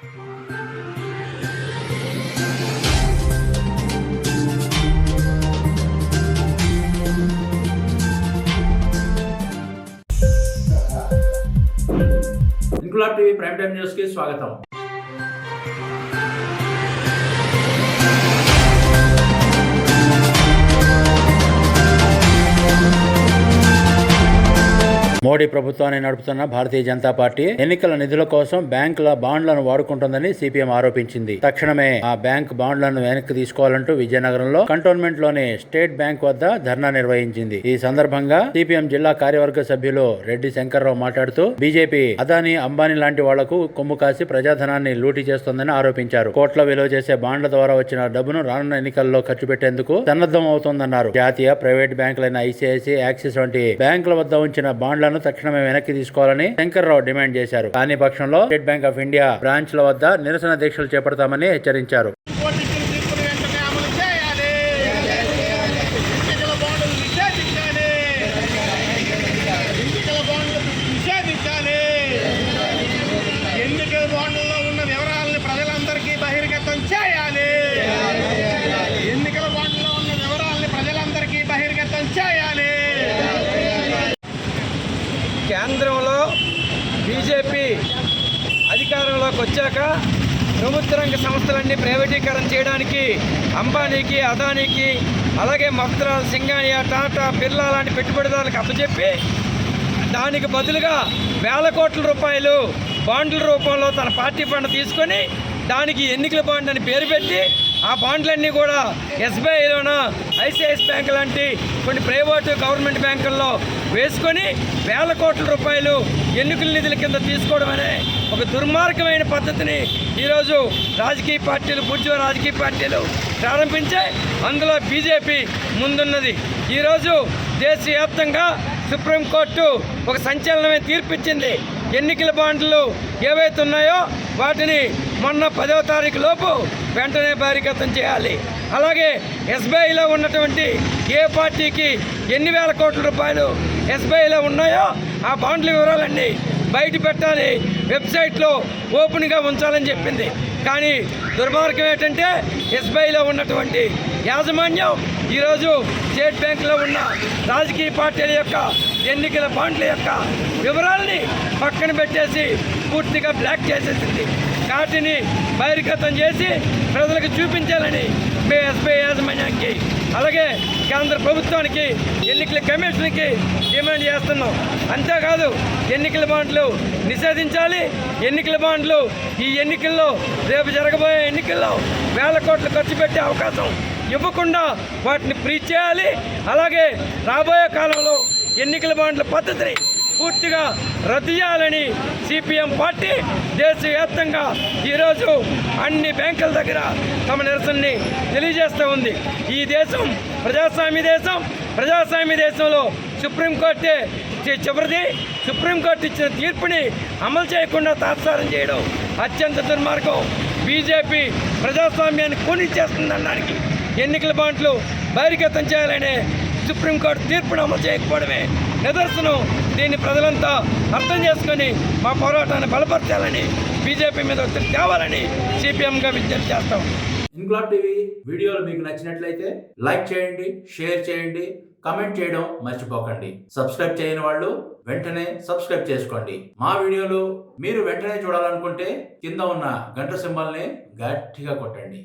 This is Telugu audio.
Inquilab TV prime time news కి స్వాగతం. మోడీ ప్రభుత్వాన్ని నడుపుతున్న భారతీయ జనతా పార్టీ ఎన్నికల నిధుల కోసం బ్యాంకుల బాండ్లను వాడుకుంటుందని సిపిఎం ఆరోపించింది. తక్షణమే ఆ బ్యాంక్ బాండ్లను వెనక్కి తీసుకోవాలంటూ విజయనగరంలో కంటోన్మెంట్ లోని స్టేట్ బ్యాంక్ వద్ద ధర్నా నిర్వహించింది. ఈ సందర్భంగా సిపిఎం జిల్లా కార్యవర్గ సభ్యులు రెడ్డి శంకర్రావు మాట్లాడుతూ బీజేపీ అదానీ, అంబానీ లాంటి వాళ్లకు కొమ్ము కాసి ప్రజాధనాన్ని లూటీ చేస్తోందని ఆరోపించారు. కోట్ల విలువ చేసే బాండ్ల ద్వారా వచ్చిన డబ్బును రానున్న ఎన్నికల్లో ఖర్చు పెట్టేందుకు సన్నద్ధం అవుతోందన్నారు. జాతీయ, ప్రైవేట్ బ్యాంకులైన ఐసిఐసిఐ, యాక్సిస్ వంటి బ్యాంకుల వద్ద ఉంచిన బాండ్లను తక్షణమే వెనక్కి తీసుకోవాలని శంకర్రావు డిమాండ్ చేశారు. కాని పక్షంలో స్టేట్ బ్యాంక్ ఆఫ్ ఇండియా బ్రాంచ్ల వద్ద నిరసన దీక్షలు చేపడతామని హెచ్చరించారు. కేంద్రంలో బీజేపీ అధికారంలోకి వచ్చాక ప్రభుత్వ రంగ సంస్థలన్నీ ప్రైవేటీకరణ చేయడానికి అంబానీకి, అదానీకి, అలాగే మహ్తరాల్, సింఘానియా, టాటా, బిర్లా లాంటి పెట్టుబడిదారులకు అప్పచెప్పి దానికి బదులుగా వేల కోట్ల రూపాయలు బాండ్ల రూపంలో తన పార్టీ ఫండ్ తీసుకొని దానికి ఎన్నికల బాండ్ అని పేరు పెట్టి ఆ బాండ్లన్నీ కూడా ఎస్బీఐలోన, ఐసిఐసిఐ బ్యాంక్ లాంటి కొన్ని ప్రైవేటు, గవర్నమెంట్ బ్యాంకుల్లో వేసుకొని వేల కోట్ల రూపాయలు ఎన్నికల నిధుల కింద తీసుకోవడం అనే ఒక దుర్మార్గమైన పద్ధతిని ఈరోజు రాజకీయ పార్టీలు, బూర్జువా రాజకీయ పార్టీలు ప్రారంభించాయి. అందులో బీజేపీ ముందున్నది. ఈరోజు దేశవ్యాప్తంగా సుప్రీంకోర్టు ఒక సంచలనమైన తీర్పు ఇచ్చింది. ఎన్నికల బాండ్లు ఏవైతే ఉన్నాయో వాటిని మొన్న 10వ తారీఖు లోపు వెంటనే బహిర్గతం చేయాలి. అలాగే ఎస్బీఐలో ఉన్నటువంటి ఏ పార్టీకి ఎన్ని వేల కోట్ల రూపాయలు ఎస్బీఐలో ఉన్నాయో ఆ బాండ్ల వివరాలన్నీ బయట పెట్టాలి, వెబ్సైట్లో ఓపెన్గా ఉంచాలని చెప్పింది. కానీ దుర్మార్గం ఏంటంటే ఎస్బీఐలో ఉన్నటువంటి యాజమాన్యం ఈరోజు స్టేట్ బ్యాంకులో ఉన్న రాజకీయ పార్టీల యొక్క ఎన్నికల బాండ్ల యొక్క వివరాలని పక్కన పెట్టేసి పూర్తిగా బ్లాక్ చేసేసింది. వాటిని బహిర్గతం చేసి ప్రజలకు చూపించాలని మేము ఎస్బీఐ యాజమాన్యానికి, అలాగే కేంద్ర ప్రభుత్వానికి, ఎన్నికల కమిషన్కి డిమాండ్ చేస్తున్నాం. అంతేకాదు ఎన్నికల బాండ్లు నిషేధించాలి. ఎన్నికల బాండ్లు ఈ ఎన్నికల్లో, రేపు జరగబోయే ఎన్నికల్లో వేల కోట్లు ఖర్చు పెట్టే అవకాశం ఇవ్వకుండా వాటిని ఫ్రీ చేయాలి. అలాగే రాబోయే కాలంలో ఎన్నికల బాండ్ల పద్ధతిని పూర్తిగా రద్దు చేయాలని సిపిఎం పార్టీ దేశవ్యాప్తంగా ఈరోజు అన్ని బ్యాంకుల దగ్గర తమ నిరసనని తెలియజేస్తూ ఉంది. ఈ దేశం ప్రజాస్వామ్య దేశం. ప్రజాస్వామ్య దేశంలో సుప్రీంకోర్టే చివరిది. సుప్రీంకోర్టు ఇచ్చిన తీర్పుని అమలు చేయకుండా తాత్సారం చేయడం అత్యంత దుర్మార్గం. బీజేపీ ప్రజాస్వామ్యాన్ని కూనిచ్చేస్తుందనడానికి ఎన్నికల బాండ్లు బహిర్గతం చేయాలనే సుప్రీంకోర్టు తీర్పును అమలు చేయకపోవడమే నిదర్శనం. దీన్ని ప్రజలంతా అర్థం చేసుకొని మా పోరాటాన్ని బలపరచాలని, బీజేపీ మీద ఒత్తిడి తేవాలని సిపిఎంగా విజ్ఞప్తి చేస్తాం. ఇంక్లాబ్ టీవీ వీడియోలు మీకు నచ్చినట్లయితే లైక్ చేయండి, షేర్ చేయండి, కమెంట్ చేయడం మర్చిపోకండి. సబ్స్క్రైబ్ చేయని వాళ్ళు వెంటనే సబ్స్క్రైబ్ చేసుకోండి. మా వీడియోలు మీరు వెంటనే చూడాలనుకుంటే కింద ఉన్న గంట సింబల్ని గట్టిగా కొట్టండి.